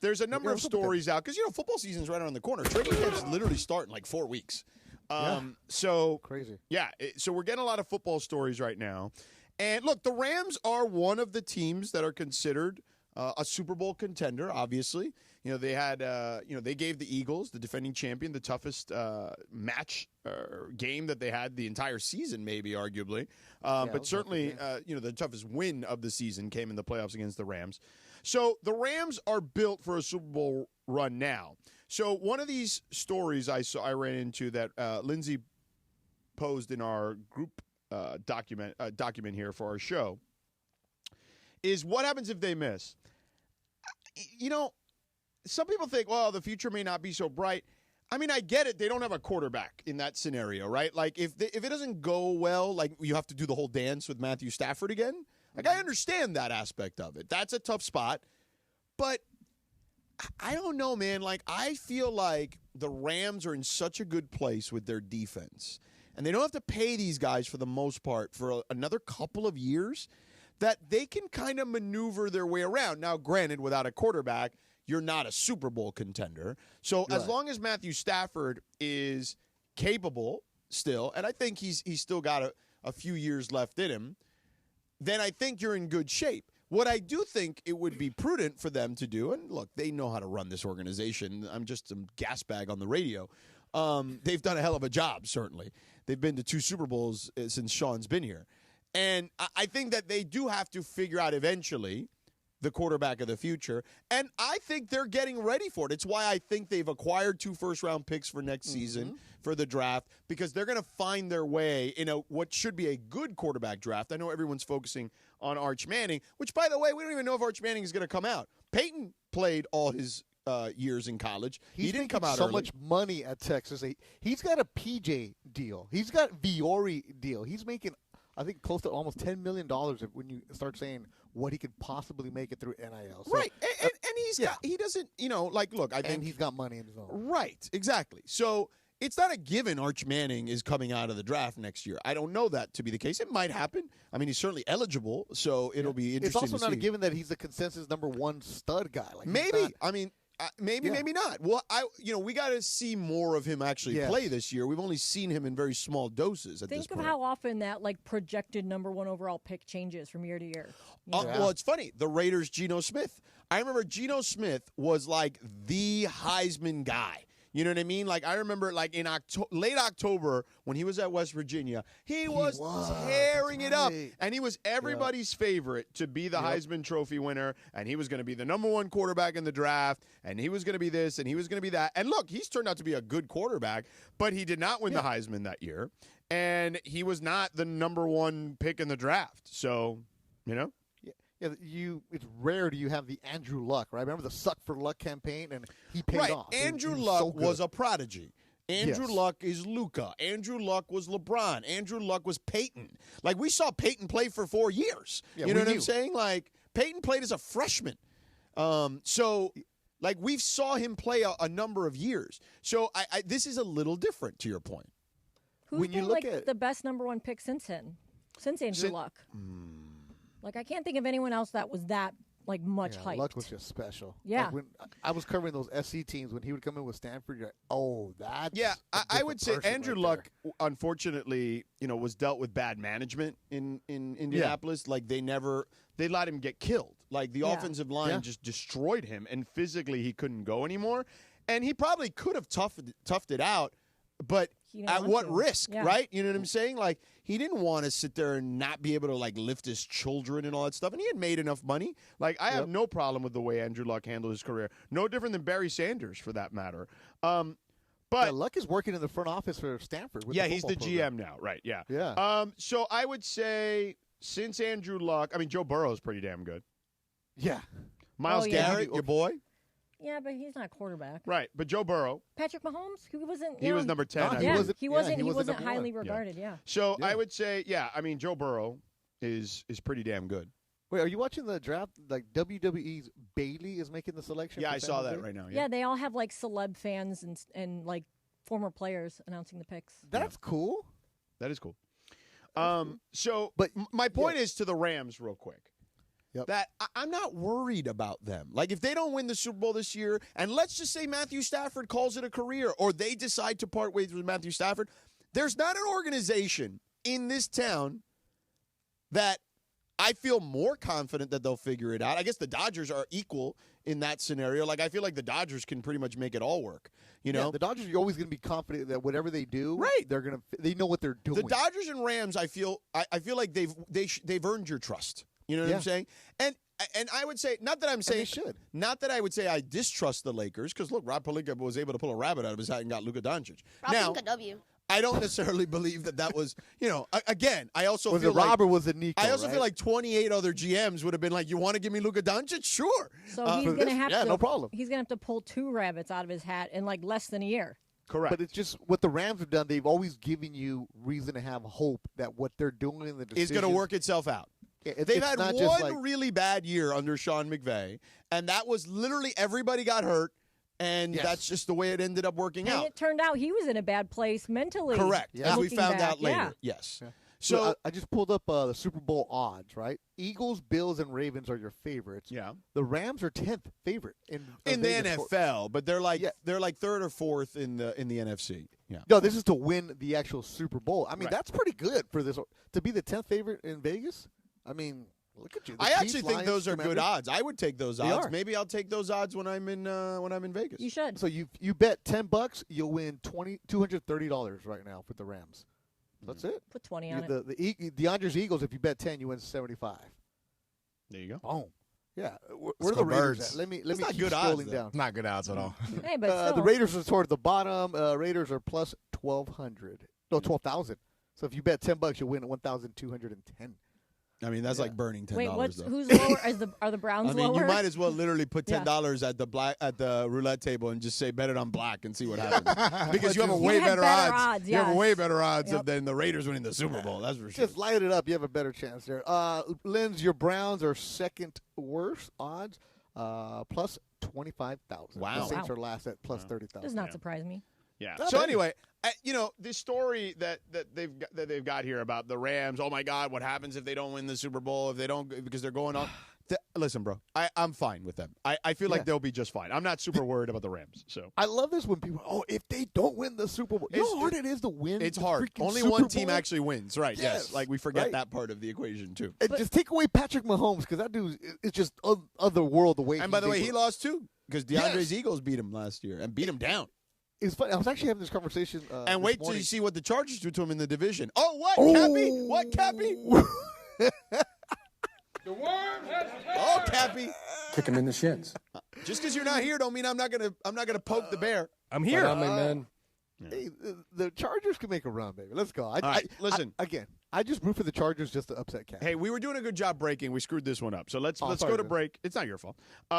there's a number of stories out because football season's right around the corner. Training camp's literally start in like 4 weeks. So crazy. Yeah, so we're getting a lot of football stories right now. And look, the Rams are one of the teams that are considered a Super Bowl contender. Obviously, they had they gave the Eagles, the defending champion, the toughest match game that they had the entire season, maybe arguably, but certainly the toughest win of the season came in the playoffs against the Rams. So the Rams are built for a Super Bowl run now. So one of these stories I ran into that Lindsay posed in our group document here for our show is what happens if they miss. Some people think, well, the future may not be so bright. I mean, I get it. They don't have a quarterback in that scenario, right? Like, if it doesn't go well, like, you have to do the whole dance with Matthew Stafford again. Like, I understand that aspect of it. That's a tough spot. But I don't know, man. Like, I feel like the Rams are in such a good place with their defense. And they don't have to pay these guys, for the most part, for another couple of years, that they can kind of maneuver their way around. Now, granted, without a quarterback, you're not a Super Bowl contender. So as long as Matthew Stafford is capable still, and I think he's still got a few years left in him, then I think you're in good shape. What I do think it would be prudent for them to do, and look, they know how to run this organization. I'm just some gas bag on the radio. They've done a hell of a job, certainly. They've been to 2 Super Bowls since Sean's been here. And I think that they do have to figure out eventually the quarterback of the future. And I think they're getting ready for it. It's why I think they've acquired 2 first-round picks for next season for the draft, because they're going to find their way in what should be a good quarterback draft. I know everyone's focusing on Arch Manning, which, by the way, we don't even know if Arch Manning is going to come out. Peyton played all his years in college. He didn't come out so early. Much money at Texas. He's got a PJ deal. He's got Viore deal. He's making, I think, close to almost $10 million when you start saying what he could possibly make it through NIL. So, right. And he doesn't, look, I think. And he's got money in his own. Right. Exactly. So it's not a given Arch Manning is coming out of the draft next year. I don't know that to be the case. It might happen. I mean, he's certainly eligible, so it'll be interesting. It's also not a given that he's the consensus #1 stud guy. Like, maybe. Maybe not. Well, we got to see more of him actually play this year. We've only seen him in very small doses at this point. Think of how often that projected #1 overall pick changes from year to year. Well, it's funny. The Raiders' Geno Smith. I remember Geno Smith was like the Heisman guy. You know what I mean? Like, I remember, like, in late October when he was at West Virginia, he was tearing it up. And he was everybody's favorite to be the Heisman Trophy winner. And he was going to be the #1 quarterback in the draft. And he was going to be this and he was going to be that. And look, he's turned out to be a good quarterback, but he did not win the Heisman that year. And he was not the #1 pick in the draft. So, Yeah, it's rare do you have the Andrew Luck, right? Remember the Suck for Luck campaign, and he paid off. Andrew Luck was a prodigy. Andrew Luck is Luka. Andrew Luck was LeBron. Andrew Luck was Peyton. Like, we saw Peyton play for 4 years. You know what I'm saying? Like, Peyton played as a freshman. So, like, we saw him play a number of years. So, this is a little different, to your point. Who's been, the best #1 pick since Andrew Luck? Like, I can't think of anyone else that was that, much hyped. Luck was just special. Yeah. Like, when I was covering those SC teams, when he would come in with Stanford, you're like, oh, that's I would say Andrew Luck, unfortunately, was dealt with bad management in Indianapolis. Like, they let him get killed. Like, the offensive line just destroyed him, and physically he couldn't go anymore. And he probably could have toughed it out, but at what risk, right? You know what I'm saying? Like, he didn't want to sit there and not be able to, lift his children and all that stuff. And he had made enough money. Like, I have no problem with the way Andrew Luck handled his career. No different than Barry Sanders, for that matter. But Luck is working in the front office for Stanford. He's the GM now, right? Yeah. So I would say, since Andrew Luck, Joe Burrow is pretty damn good. Yeah. Miles Garrett, your boy. Yeah, but he's not a quarterback. Right, but Joe Burrow. Patrick Mahomes, he wasn't. He was number 10. He wasn't highly regarded. Yeah. So I would say, Joe Burrow is pretty damn good. Wait, are you watching the draft? Like, WWE's Bailey is making the selection. Yeah, I saw that right now. Yeah, they all have celeb fans and former players announcing the picks. That's cool. That is cool. But my point is to the Rams, real quick. that I'm not worried about them. Like, if they don't win the Super Bowl this year, and let's just say Matthew Stafford calls it a career, or they decide to part ways with Matthew Stafford, there's not an organization in this town that I feel more confident that they'll figure it out. I guess the Dodgers are equal in that scenario. Like, I feel like the Dodgers can pretty much make it all work. You know, the Dodgers are always going to be confident that whatever they do, right? They know what they're doing. The Dodgers and Rams, I feel like they've earned your trust. You know what I'm saying? And I would say, not that I'm saying, not that I would say I distrust the Lakers, because look, Rob Pelinka was able to pull a rabbit out of his hat and got Luka Doncic. Rob Pelinka W. I don't necessarily believe that was, again, I also was feel it like Rob or was it Nico? I also feel like 28 other GMs would have been like, "You want to give me Luka Doncic? Sure." So he's going to have to, no problem. He's going to have to pull 2 rabbits out of his hat in like less than a year. Correct. But it's just what the Rams have done. They've always given you reason to have hope that what they're doing in the decisions is going to work itself out. Yeah, They've had one really bad year under Sean McVay, and that was literally everybody got hurt. And that's just the way it ended up working out. And it turned out he was in a bad place mentally. Correct. As we found out later. Yeah. Yes. Yeah. So I just pulled up the Super Bowl odds, right? Eagles, Bills, and Ravens are your favorites. Yeah. The Rams are 10th favorite in the NFL, but they're like third or fourth in the NFC. Yeah. No, this is to win the actual Super Bowl. I mean, that's pretty good for this to be the 10th favorite in Vegas. I mean, look at you. I actually think those are good odds. I would take those odds. Are. Maybe I'll take those odds when I'm in Vegas. You should. So you bet $10, you'll win $230 right now for the Rams. That's it. Put 20 on it. The DeAndre's Eagles, if you bet 10, you win 75. There you go. Boom. Yeah. Where are the Raiders at? Let me keep scrolling down. Not good odds at all. Hey, but still. The Raiders are toward the bottom. Raiders are plus 1,200. No, 12,000. So if you bet $10, you'll win 1,210. I mean, that's like burning $10. Wait, though. who's lower? Are the Browns lower? I mean, you might as well literally put $10 at the roulette table and just say bet it on black and see what happens. Because you have a way better odds. You have way better odds than the Raiders winning the Super Bowl. That's for sure. Just light it up. You have a better chance there. Linz, your Browns are second worst odds, plus 25,000. Wow. The Saints are last at plus 30,000. Does not surprise me. Yeah. So anyway, this story that they've got here about the Rams. Oh my God, what happens if they don't win the Super Bowl? If they don't, because they're going on. Listen, bro, I'm fine with them. I feel like they'll be just fine. I'm not super worried about the Rams. So I love this when people, if they don't win the Super Bowl, you know how hard it is to win. It's hard. Only Super one team Bowl? actually wins, right? Yes. Like we forget that part of the equation too. And just take away Patrick Mahomes because that dude is just other world the way. And by the way, he lost too because DeAndre's Eagles beat him last year and beat him down. It's funny. I was actually having this conversation. And wait till you see what the Chargers do to him in the division. Oh, what, Cappy? What, Cappy? The worm has Oh, Cappy. Kick him in the shins. Just because you're not here don't mean I'm not gonna poke the bear. I'm here. Man. Hey, the Chargers can make a run, baby. Let's go. Listen. Again, I just root for the Chargers just to upset Cat. Hey, we were doing a good job breaking. We screwed this one up. So let's sorry, go to man. break. It's not your fault.